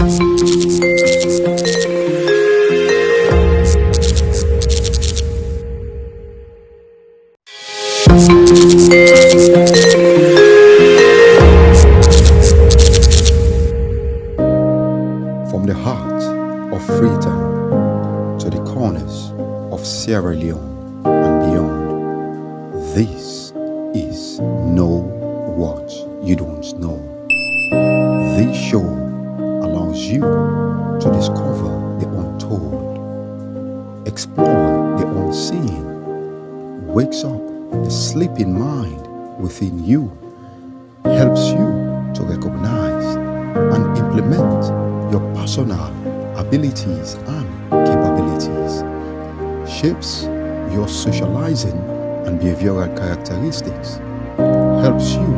From the heart of Freetown to the corners of Sierra Leone and beyond, this is Know What You Don't Know. This show allows you to discover the untold, explore the unseen, wakes up the sleeping mind within you, helps you to recognize and implement your personal abilities and capabilities, shapes your socializing and behavioral characteristics, helps you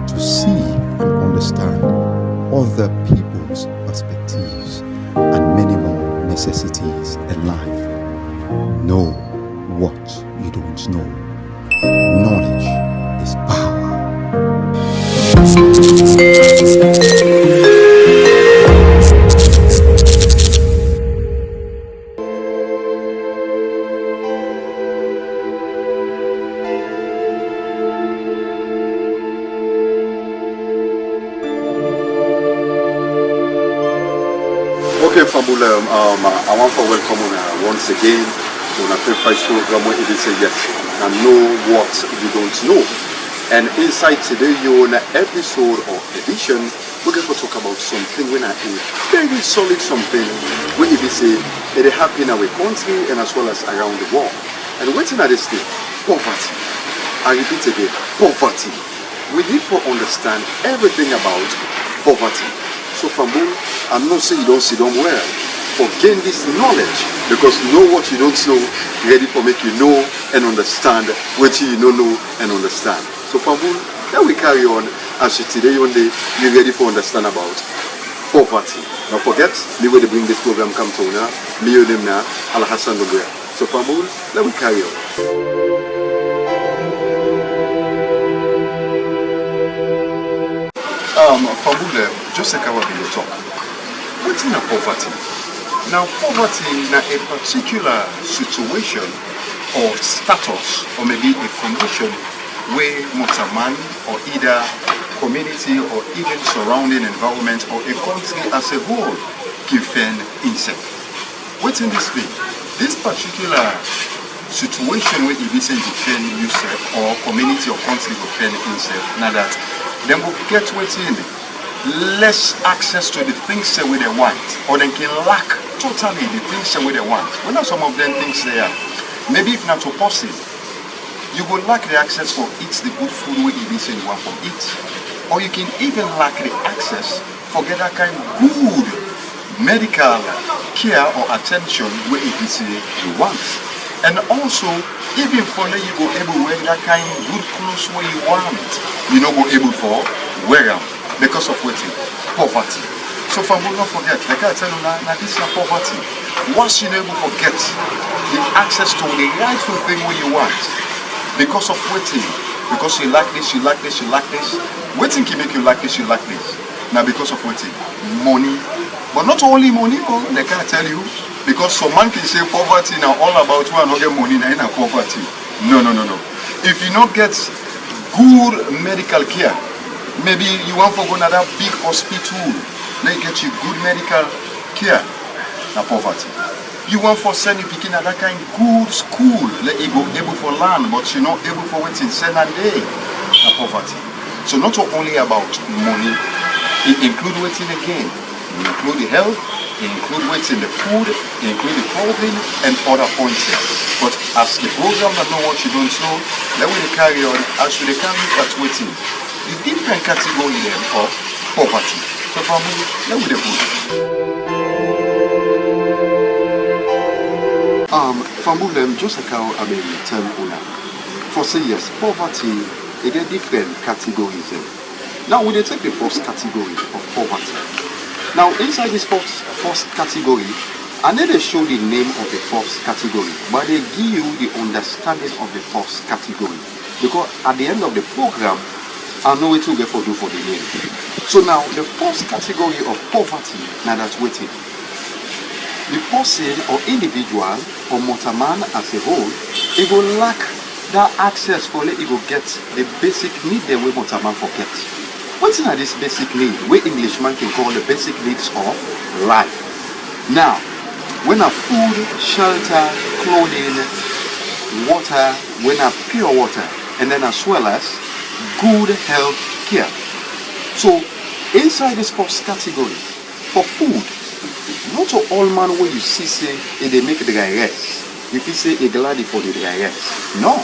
to see and understand other people's perspectives and many more necessities in life. Know what you don't know. Knowledge is power. Okay, Fambula, I want to welcome you once again to our first program where it is yes, and know what you don't know. And inside today, you on episode or edition, we're going to talk about something when I very solid something where it is it happen in our country and as well as around the world. And what's in this thing? Poverty. I repeat again, poverty. We need to understand everything about poverty. So Fambul, I'm not saying you don't sit down well, but gain this knowledge, because know what you don't know, ready for make you know and understand what you don't know and understand. So Fambul, then we carry on as you today only you're ready for understand about poverty. Don't forget, me will bring this program come to now, me your name now, Al Hassan Lugrea. So Fambul, then we carry on. Fambule, just like our video talk. What's in a poverty? Now, poverty is a particular situation or status or maybe a condition where not a man or either community or even surrounding environment or a country as a whole can fend himself. What's in this thing? This particular situation where you defend yourself or community or country will fend himself, now that then will get within less access to the things that we they want, or they can lack totally the things that we they want. When are some of them things they are? Maybe if not so possible, you will lack the access for eat the good food where you say you want to eat, or you can even lack the access for get that kind of good medical care or attention where you say you want. And also, even for you go able to wear that kind of good clothes where you want, you know go able for wear them because of waiting, poverty. So Fambul, not forget, like I tell you now, this is poverty. Once you're able to get the access to the rightful thing where you want, because of waiting, because you like this, you like this, you like this, waiting can make you like this, you like this. Now because of waiting, money, but not only money, like I tell you, because some man can say poverty now all about one not get money now in a poverty. No. If you not get good medical care, maybe you want to go to another big hospital, they get you good medical care, now poverty. You want for send you picking another kind of good school, let you go able for learn, but you're not able for waiting send a day, now poverty. So not only about money, it includes waiting again. It include the health, it include waiting the food, it include the clothing and other points. But as the program that know what you don't know, then we carry on as we can look at waiting the different category of poverty. So from then we Fambul, just like how I mean tell una. For say yes, poverty it are different categories. Now we take the first category of poverty. Now inside this first category, I need to show the name of the first category, but they give you the understanding of the first category. Because at the end of the program, I know what to get for do for the name. So now the first category of poverty, now that's waiting. The person or individual or motorman as a whole, it will lack that access for it will get the basic need the way motorman forget. What's in this basic need? We Englishman can call the basic needs of life. Now, when a food, shelter, clothing, water, when a pure water, and then as well as good health care. So inside this first category, for food, not all man when you see say they make the dry rice. If you say a glad for the dry rice. No.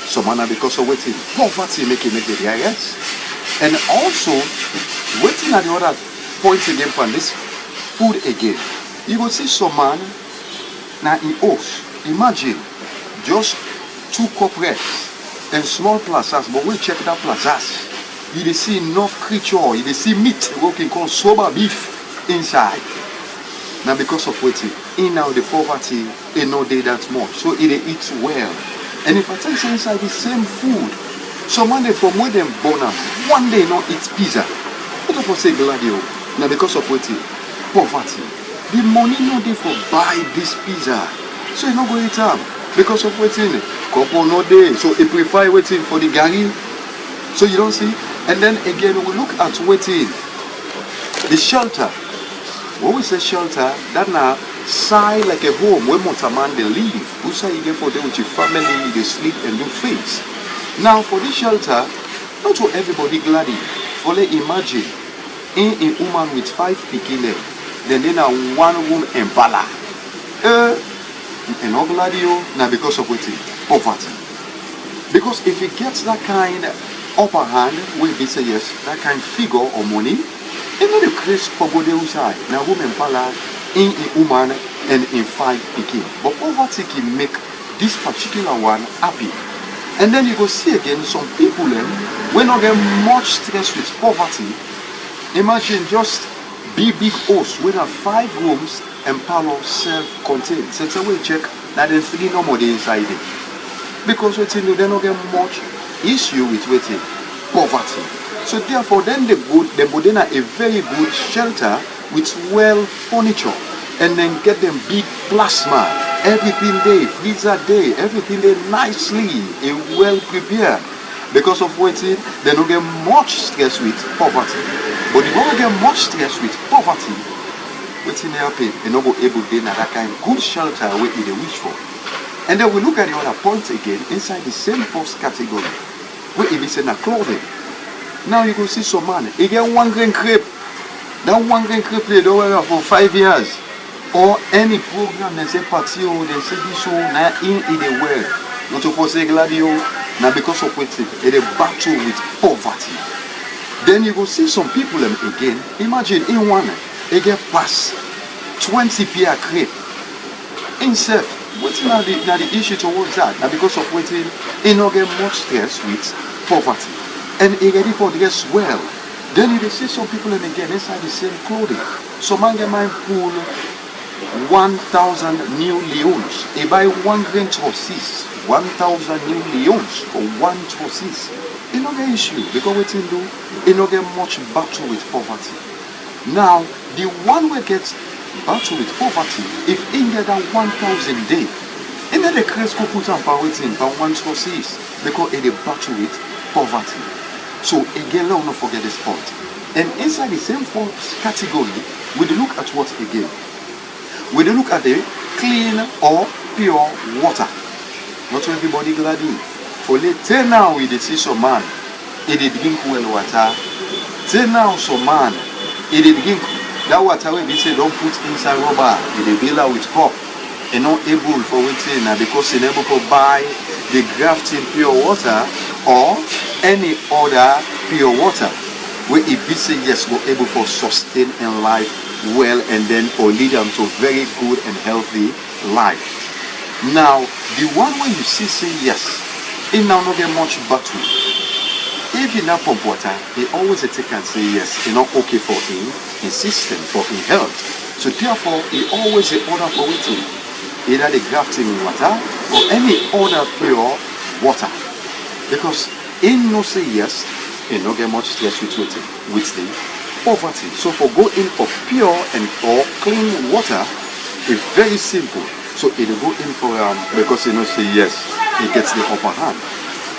Some man because of waiting poverty make the dry rice. And also waiting at the other point again from this food again. You will see some man now in oath. Imagine just 2 cup rice and small plazas, but we check that plazas. You dey see enough creature, you dey see meat, what we call soba beef inside. Now because of waiting, in now the poverty, it no day that much. So it eats well. And if I tell you inside the same food, some man from where them born up, one day not eat pizza. What if I say gladio? Now because of waiting, poverty. The money no dey for buy this pizza. So you not go eat them. Because of waiting, couple no day. So he prefer waiting for the gari. So you don't see? And then again we look at waiting. The shelter. When we say shelter, that now side like a home where motorman they live. Who say you get for them with your family, they sleep and do things. Now for this shelter, not to everybody glad. For let imagine in a woman with 5 pikin then a 1 room in Bala. And not glad you now because of waiting poverty. Because if it gets that kind upper hand, we be say yes, that kind figure or money. Even the Chris Pogode side, now woman pala in a woman and in 5 picking. But poverty can make this particular one happy. And then you go see again some people when not get much stress with poverty. Imagine just big house with 5 rooms and parlor self-contained. So we check that there's 3 no more inside it. Because waiting they don't get much issue with waiting poverty. So therefore, then they go in a very good shelter with well furniture, and then get them big plasma, everything there, freezer there, everything there nicely, well prepared. Because of waiting, they don't get much stress with poverty. But you don't get much stress with poverty, waiting they happen, they not go able to get that kind of good shelter where they wish for. And then we look at the other points again inside the same first category, where it is in a clothing. Now you go see some man, he get 1 grain crepe. That 1 grain crepe they don't wear for 5 years. Or any program they say party or they say this show, now in they wear. Not to say gladio, now because of what they battle with poverty. Then you go see some people again. Imagine in one, they get past 20 pair crepe. Instead, what's now the issue towards that? Now because of waiting, he not get much stress with poverty. And he ready for dress well. Then you see some people again inside the same clothing. Some man get my pool 1,000 new leons. He buy 1 grain trousses, 1,000 new leons for 1 trousses. He no get issue because what he do, he no get much battle with poverty. Now the one who gets battle with poverty, if he get that 1,000 day, he may the Christ go put on for waiting for 1 trousses because he battle with poverty. So again, let us not forget this point. And inside the same first category, we look at what again? We look at the clean or pure water. Not everybody glad in. For later now we see some man, he did drink well water. Till now some man, he did drink that water when they say don't put inside rubber, he did bill with cup. And not able for waiting because he never could buy the grafting pure water or any other pure water where it be say yes we're able for sustain in life well and then or lead them to very good and healthy life. Now the one where you see say yes, it now not get much battle. If you not pump water, he always take and say yes, it's not okay for his system, for his health. So therefore he always the order for waiting. Either the grafting water or any other pure water. Because in no say yes, he no get much stress with the poverty. So for go in for pure and or clean water, it's very simple. So it will go in for because say yes, it gets the upper hand.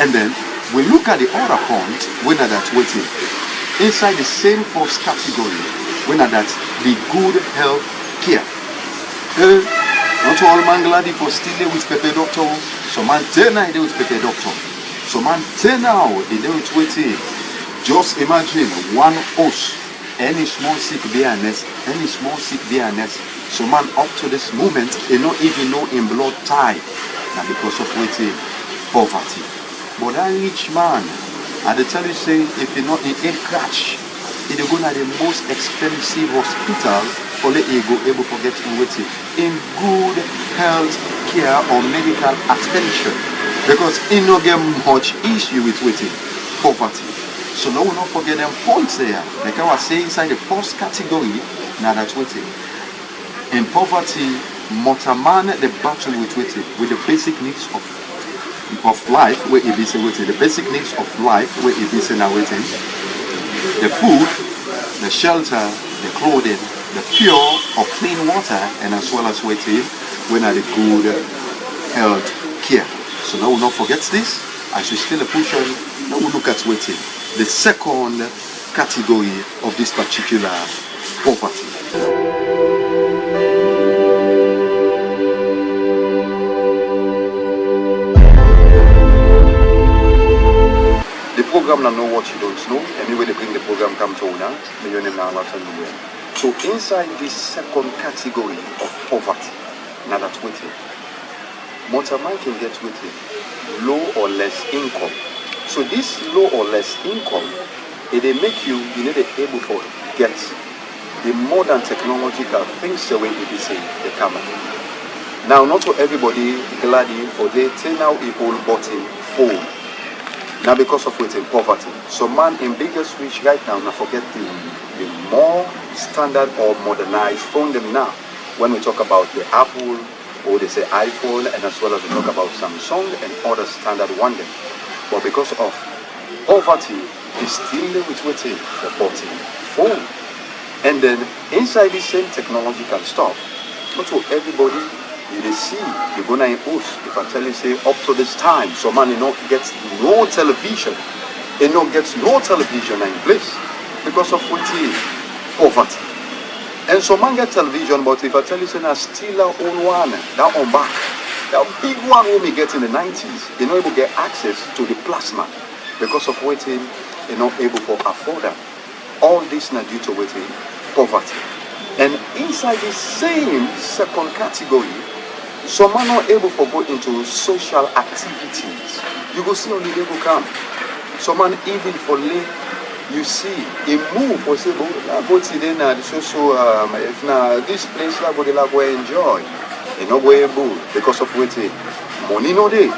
And then we look at the other point when that's waiting. Inside the same first category, when that's the good health care. Not all man glad for still with Pepe Doctor. So man turn out with Pepe Doctor. So man turn out with waiting. Just imagine one horse, any small sick bearness, So man up to this moment, they don't even know in blood type. Now because of waiting, poverty. But that rich man, I tell you say, if you not in a crash, it go to the most expensive hospital for let you go able to get in waiting in good health care or medical attention. Because it no get much issue with waiting, poverty. So no, we not forget them points there. Like I was saying inside the first category, now that's waiting. In poverty, man the battle with waiting, with the basic needs of life, where it is waiting. The basic needs of life, where it is now waiting. The food, the shelter, the clothing, the pure or clean water, and as well as waiting, when are the good health care. So now we'll not forget this. As we still a push on, now we'll look at waiting. The second category of this particular poverty. The program now know what you don't know. Anyway, they bring the program come to now. So inside this second category of poverty, now that's waiting. Man can get waiting low or less income. So this low or less income, it they make you need to able to get the modern technological things the way it is the camera. Now not for everybody glad for they take now a whole button phone. Now because of waiting poverty. So man in biggest reach right now, now forget the more standard or modernized phone them now. When we talk about the Apple or they say iPhone, and as well as we talk about Samsung and other standard one them. But because of poverty, it's still with waiting the button phone. And then inside the same technological stuff, not for everybody you see, you're gonna impose. If I tell you say up to this time, so man gets no television, gets no television in place because of waiting poverty. And so man get television, but if I tell you say now still our own one, that on back, that big one we get in the 90s, able to get access to the plasma because of waiting, able to afford that. All this now due to waiting poverty. And inside the same second category, some are not able to go into social activities. You go see only they go come. Some man even for late, you see a move for say, go to then if now this place la go enjoy. You know go able because of waiting money no day.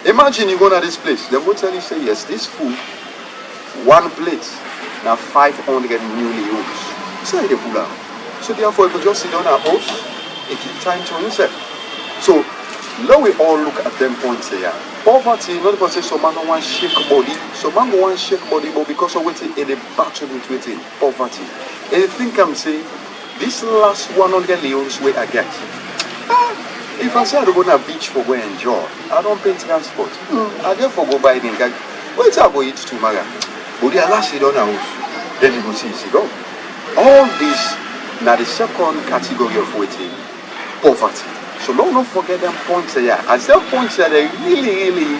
Imagine you go to this place, they will tell you say yes, this food, one plate, now 500 newly euros. Say they pull out. So therefore you could just sit down at house and keep time to himself. So now we all look at them points here. Poverty, not because say some man don't want shake body, some man go want shake body, but because of waiting in the battle with waiting poverty. And you think I'm saying this last 100 leons where I get. If I say I go to a beach for go enjoy, I don't pay transport. I get for go buy things. Wait I go eat tomorrow. But the last you don't know, then you go see go. All this now the second category of waiting, poverty. So don't forget them points here. As them points here, they really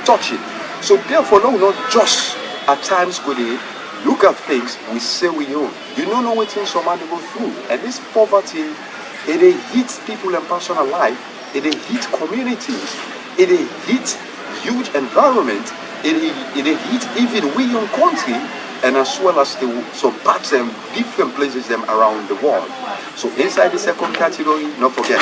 touch it. So therefore, no, not just at times go they look at things we say we own. You don't know what things somebody go through. And this poverty, it hits people in personal life, it hits communities, it hits huge environment, it hits even we young country, and as well as some parts and different places them around the world. So inside the second category, not forget,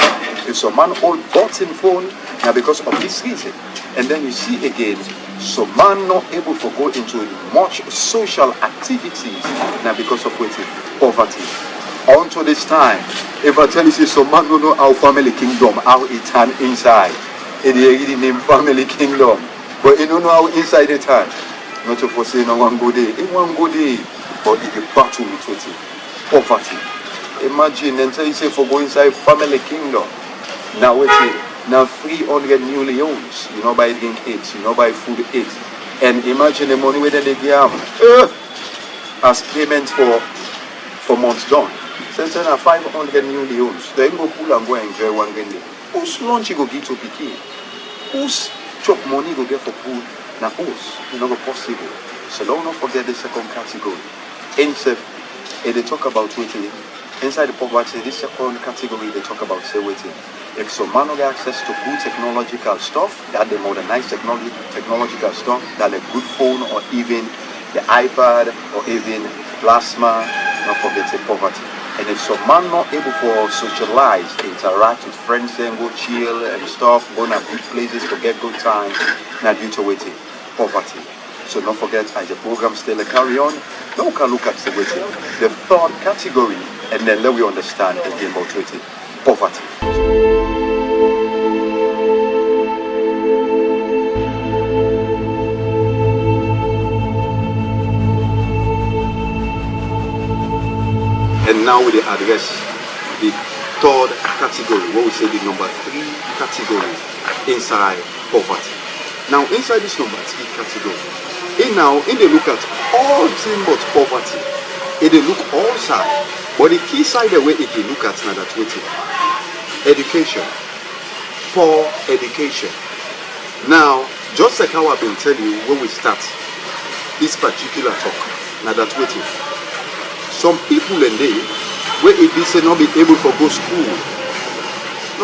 if some man hold button phone, now because of this reason, and then you see again, some man not able to go into much social activities, now because of waiting poverty. Until this time, if I tell you, see, some man don't know our family kingdom, how it turn inside. It is named family kingdom, but you don't know how inside it turn. Not to foresee no one good day. In one good day, but it dey battle with wetin? Poverty. Imagine and say for go inside family kingdom. Now wetin? Now 300 new leons. You know buy drink 8, you know buy food 8. And imagine the money where they give as payment for months done. Since then 500 new leons. Then go pull and go and enjoy one day. Whose lunch you go get to pikin? Whose chop money go get for food? Now whose? You know go possible. So don't forget the second category. They talk about waiting. Inside the poverty, this second category they talk about say waiting. If some man don't get access to good technological stuff, that the modernized technological stuff, that a good phone or even the iPad or even plasma, don't forget the poverty. And if some man not able to socialize, interact with friends and go chill and stuff, go to good places to get good time, not due to waiting, poverty. So don't forget as the program still carry on, now we can look at the waiting, the third category, and then let we understand again about waiting, poverty. And now we address the third category, what we say the number 3 category inside poverty. Now inside this number 3 category, in they look at all things but poverty. They look all sides. But the key side the way it they look at now that waiting. Education. Poor education. Now, just like how I've been telling you when we start this particular talk, now that waiting. Some people in there where it be say not be able to go school.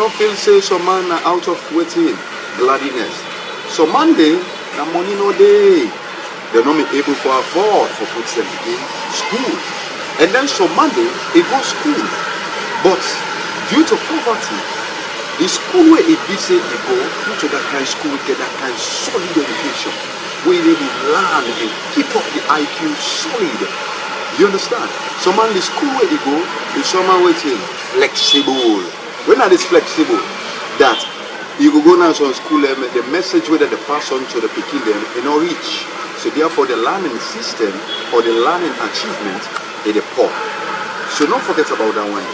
No feel say some man are out of waiting, gladness. So Monday, the money no day. They're not be able to afford for put them in school. And then some Monday, it goes school. But due to poverty, the school where it be say they go, due to that kind of school, get that kind of solid education. Where they will learn and keep up the IQ solid. You understand? Someone the school where you go is someone waiting flexible. When are this flexible? That you go now to school, the message whether the pass on to the picking them is not reach. So therefore the learning system or the learning achievement is the poor. So don't forget about that one.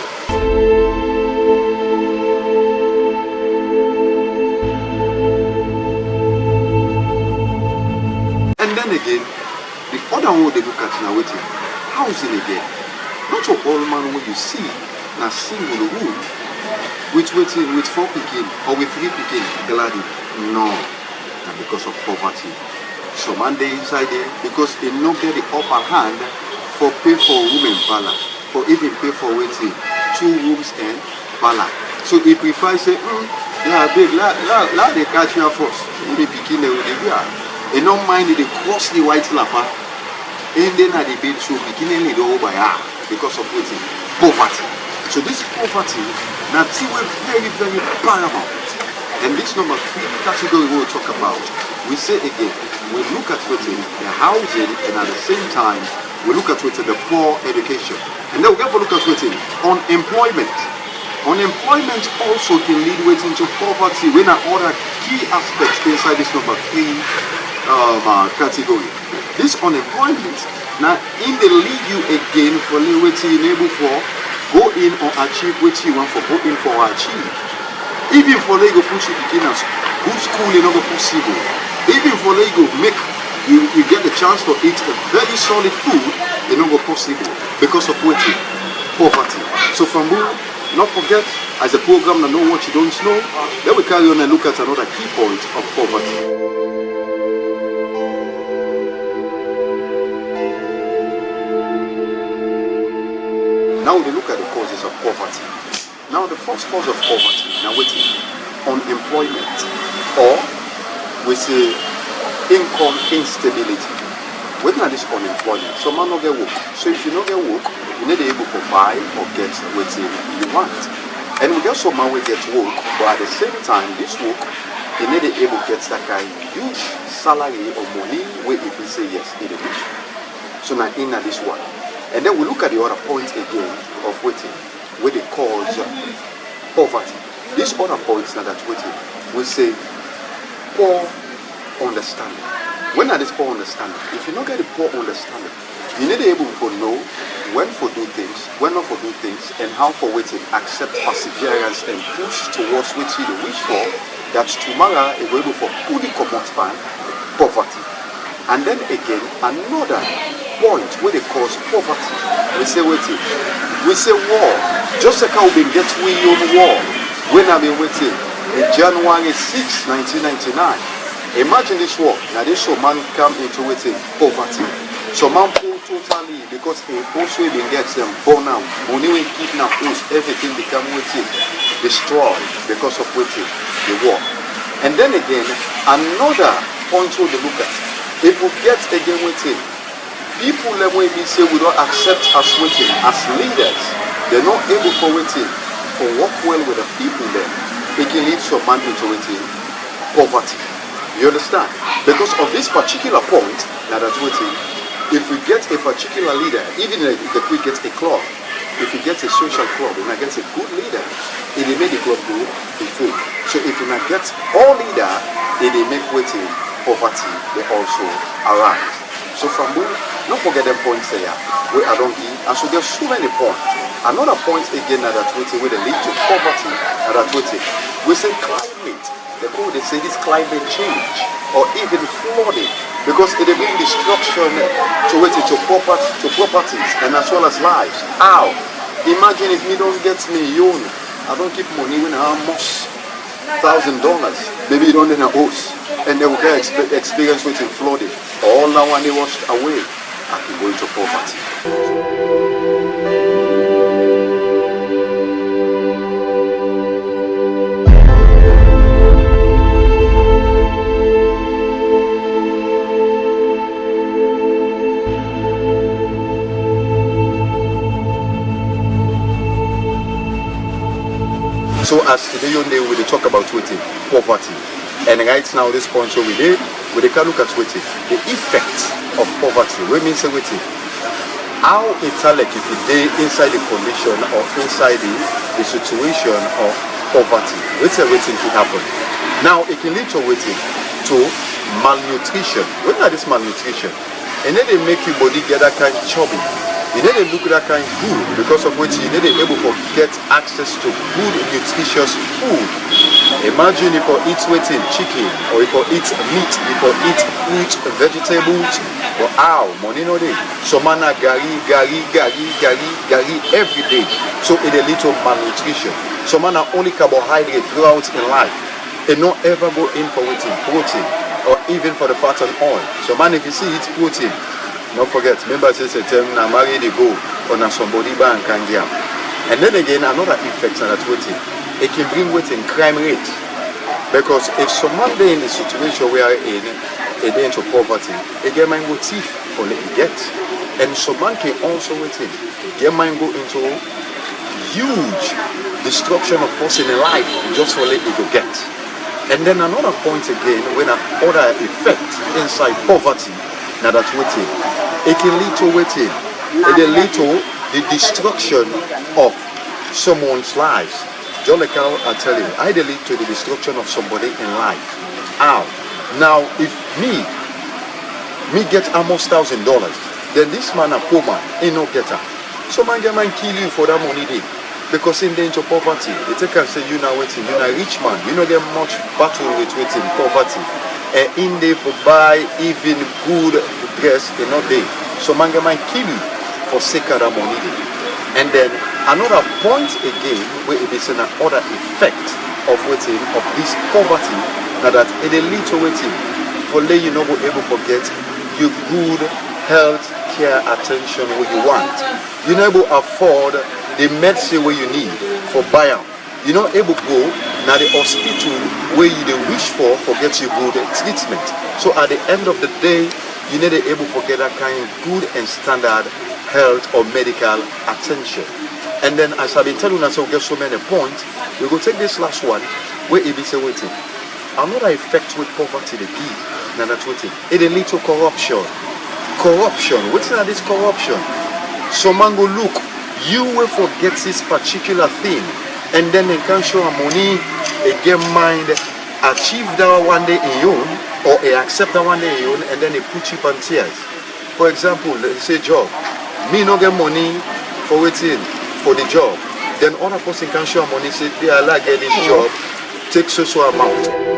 And then again, the other one they look at now waiting. Housing again. Not your old man when you see na single room with 4 picking or with 3 picking gladly. No. And because of poverty. So man they inside there because they no get the upper hand for pay for women pala. For even pay for waiting 2 rooms and pala. So he prefer say, yeah big let they catch you first. They picking they they don't mind they cross the white lapper. And then at the bed so beginning it over because of waiting poverty. So this poverty now we're very, very paramount. And this number 3 category we'll talk about. We say again, we look at waiting the housing and at the same time we look at waiting the poor education. And then we have to look at waiting unemployment. Unemployment also can lead waiting to poverty when other key aspects inside this number 3 category. This unemployment now in the lead you again for waiting able for go in or achieve what you want for go in for achieve. Even for Lego push you beginners, good school you know possible. Even for Lego make you get the chance to eat a very solid food, you know possible because of waiting poverty. So from who not forget as a program to know what you don't know, then we carry on and look at another key point of poverty. Now we look at the causes of poverty. Now the first cause of poverty, now waiting, unemployment, or we say income instability. When are this unemployment? Some man not get work. So if you not get work, you need to be able to buy or get what you want. And we get some man will get work, but at the same time, this work, you need to be able to get that kind of huge salary or money where if you say yes, it is. So now in this one. And then we look at the other point again of waiting, where they cause poverty. These other points now that waiting, we say poor understanding. When are this poor understanding? If you don't get a poor understanding, You need to able to know when for do things, when not for do things, and how for waiting, accept perseverance and push towards which you wish for, that tomorrow is able for fully common span poverty. And then again, another point where they cause poverty, we say waiting, we say war. Just like how we get we on war when I've been waiting in January 6, 1999. Imagine this war. Now this man come into waiting poverty. So man pull totally because he also even gets them born out. Only when kidnap us, everything become waiting destroyed because of waiting the war. And then again, another point to look at. If we get again waiting, people that way we say we don't accept us waiting as leaders, they're not able for waiting for work well with the people there. It can lead to a man into waiting poverty. You understand? Because of this particular point, now that's waiting, if we get a particular leader, even if we get a club, if we get a social club and I get a good leader, it will make the club go full. So if we not get all leader, it will make waiting poverty, they also arise. So from where, don't forget them points there, where I don't give, and so there's so many points. Another point again that waiting where they lead to poverty, that waiting, we say climate. They say this climate change or even flooding because it will bring destruction to properties and as well as lives. How? Imagine if me don't get million, I don't keep money when I have most $1,000. Maybe you don't in a house and they will get experience with flooding. All now when they washed away, I can go into poverty. So as today we talk about waiting, poverty. And right now this point so we can look at waiting, the effect of poverty. We mean say waiting. How it's like if you day inside the condition or inside the situation of poverty. Waiting can happen. Now it can lead to waiting to malnutrition. What are this malnutrition? And then they make your body get that kind of chubby. You need to look at that kind of good because of which you need to be able to get access to good nutritious food. Imagine if you eat waiting chicken or if you eat meat, if you eat fruit, vegetables, or how money no day. So man gari every day. So it a little malnutrition. So man only carbohydrate throughout in life. And not ever go in for waiting protein or even for the fat and oil. So man if you see eat protein, don't forget, remember say na marry the go on a somebody bank and jam. And then again another effect that waiting, it can bring waiting crime rate. Because if someone there in the situation where in a day into poverty, a get man go thief for let you get. And someone can also waiting, get man go into huge destruction of person in life just for let you go get. And then another point again, when another effect inside poverty, now that's waiting. It can lead to waiting. It can lead to the destruction of someone's lives. John Lekau, I tell you, I lead to the destruction of somebody in life. How? Now, if me get almost $1,000, then this man a poor man, he no get her. So man kill you for that money day. Because in danger of poverty, they take and say you now waiting, you now rich man, you know get much battle with waiting poverty. And in there for buy even good dress, they not there. So man kill you for sake of that money day. And then another point again, where it is another effect of waiting of this poverty, now that it lead to waiting for let you not be able to get your good health care attention where you want. You're not able to afford the medicine where you need for buyout. You're not able to go now the hospital where you wish for get you good treatment. So at the end of the day, you need to able to get that kind of good and standard health or medical attention. And then as I've been telling us, we'll get so many points, we will take this last one where it is waiting. Another effect with poverty the key, now that's waiting. It lead to corruption. Corruption. What's that this corruption? So man go look, you will forget this particular thing, and then they can show money, they get mind, achieve that one day in you, or they accept that one day in you, and then they put you on tears. For example, let's say job. Me no get money for waiting for the job. Then other person can show money, say, they are like get this job, take so amount.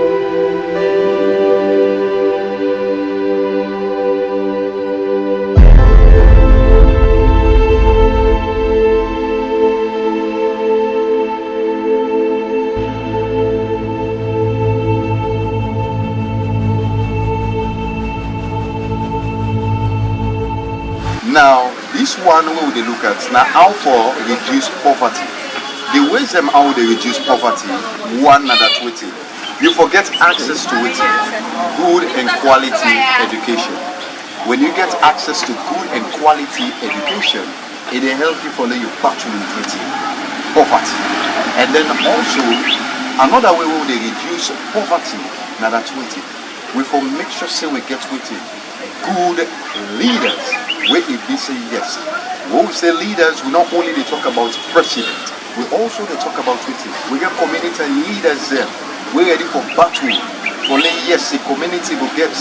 Now, this one we will look at now how for reduce poverty. The ways them how they reduce poverty, one that waiting. You forget access to it, good and quality education. When you get access to good and quality education, it will help you follow your battle with poverty. And then also another way we will reduce poverty, now that's waiting. We for make sure say we get waiting good leaders. Where if they say yes, when we say leaders, we not only they talk about president, we also they talk about waiting. We get community leaders there. We're ready for battle. For yes, the community will get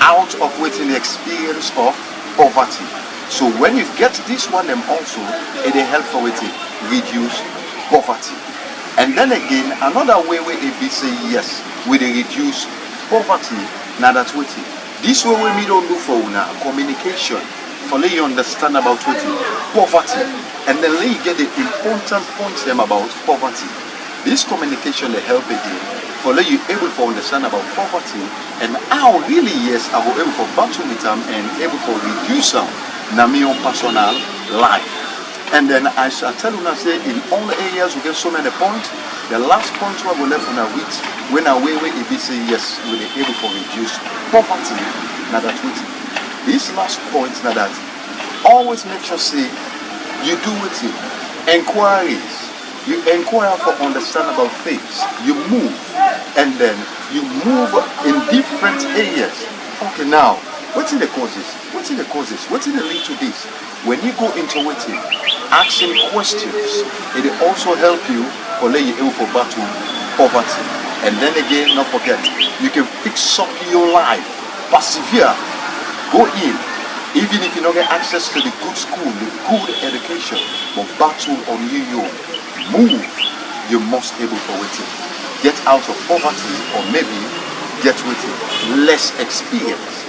out of waiting the experience of poverty. So when you get this one, them also it will help for waiting reduce poverty. And then again, another way where if they say yes, we they reduce poverty. Now that's waiting. This way we don't do for now communication. For let you understand about poverty, and then let you get the important points them about poverty. This communication will help again for let you able to understand about poverty and how really yes I will able to battle with them and able to reduce them na my own personal life. And then I shall tell you now say in all areas we get so many points. The last point we will left on a week when our way if we say yes we will be able to reduce poverty. Now that's waiting. This last point now that always make sure say you do with it. Inquiries. You inquire for understand about things. You move and then you move in different areas. Okay, now what's in the causes? What's in the causes? What's in the lead to this? When you go into waiting, asking questions, it will also help you for let you able for battle poverty. And then again, not forget, you can fix up your life. Persevere. Go in, even if you don't get access to the good school, the good education, but battle on you, move, you must able for waiting. Get out of poverty or maybe get waiting, less experience.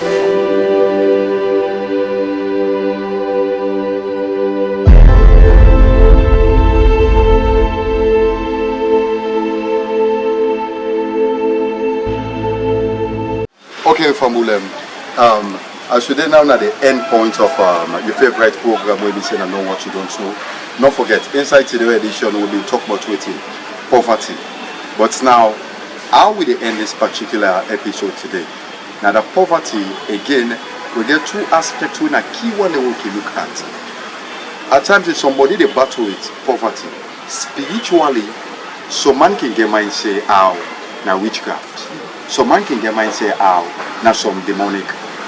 Okay, Famulem. As we did now at the end point of your favorite program where we say I know what you don't know. Don't forget, inside today's edition we'll be talking about waiting, poverty. But now, how will they end this particular episode today? Now the poverty, again, we get two aspects in a key one that we can look at. At times if somebody they battle with poverty, spiritually, some man can get mind say, ow, now witchcraft. Some man can get mind say, ow, now some demonic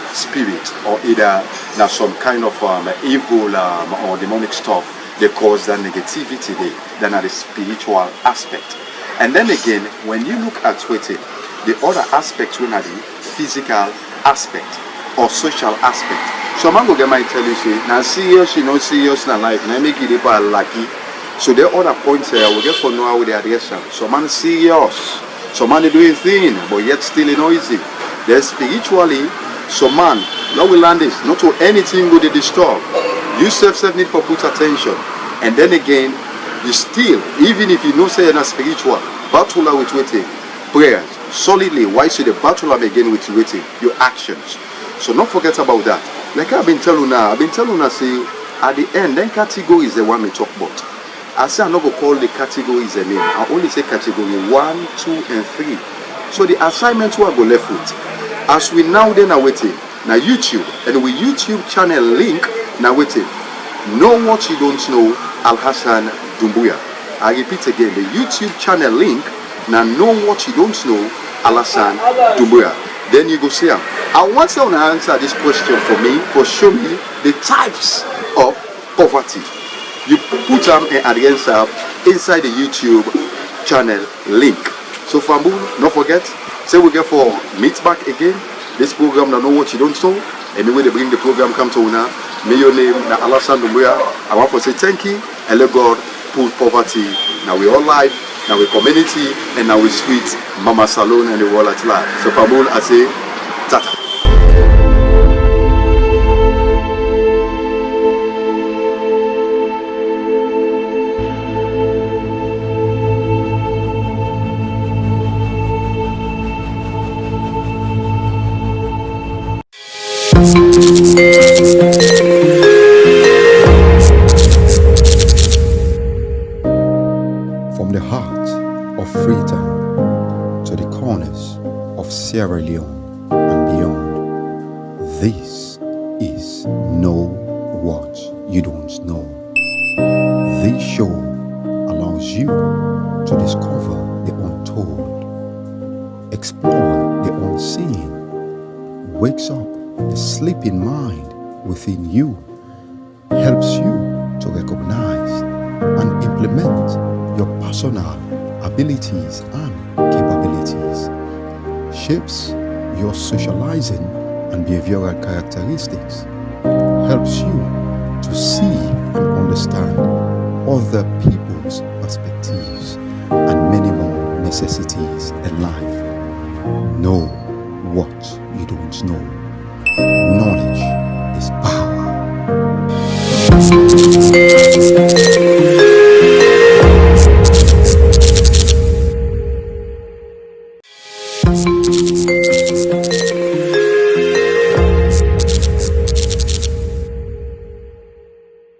spirit or either now some kind of evil or demonic stuff they cause that negativity than at the spiritual aspect. And then again, when you look at waiting, the other aspects when are the physical aspect or social aspect. Some man go get my tell you say now serious, you know, serious in life, now make it lucky. So the other points here we get for know how they address them. Some man serious, some man they doing thing, but yet still noisy. Then spiritually, so man, now we learn this, not to anything will they disturb. You self need for put attention. And then again, you still, even if you know say you're not spiritual, battle with waiting, prayers, solidly, why should the battle again with waiting, your actions. So don't forget about that. Like I've been telling you now, say, at the end, then category is the one we talk about. I say I'm not going to call the categories a name. I only say category 1, 2, and 3. So the assignment we are going left with. As we now then are waiting, now YouTube, and we YouTube channel link, now waiting. Know what you don't know, Alhassan Doumbouya. I repeat again, the YouTube channel link, now know what you don't know, Alhassan Doumbouya. Then you go say, I want someone to answer this question for me, for show me the types of poverty. You put them and answer inside the YouTube channel link. So Fambu, don't forget, say we get for meet back again this program na know what you don't know. Anyway, they bring the program come to una. May your name na Alassane Doumbouya. I want to say thank you and let God pull poverty. Now we all life, now we community, and now we sweet Mama Salone and the world at large. So Pamul, I say tata. From the heart of Freetown to the corners of Sierra Leone and beyond, this is Know What You Don't Know. This show allows you to discover the untold, explore the unseen, wakes up the sleeping mind within you, helps you to recognize and implement your personal abilities and capabilities, shapes your socializing and behavioral characteristics, helps you to see and understand other people's perspectives and many more necessities in life. Know what you don't know. Knowledge is power.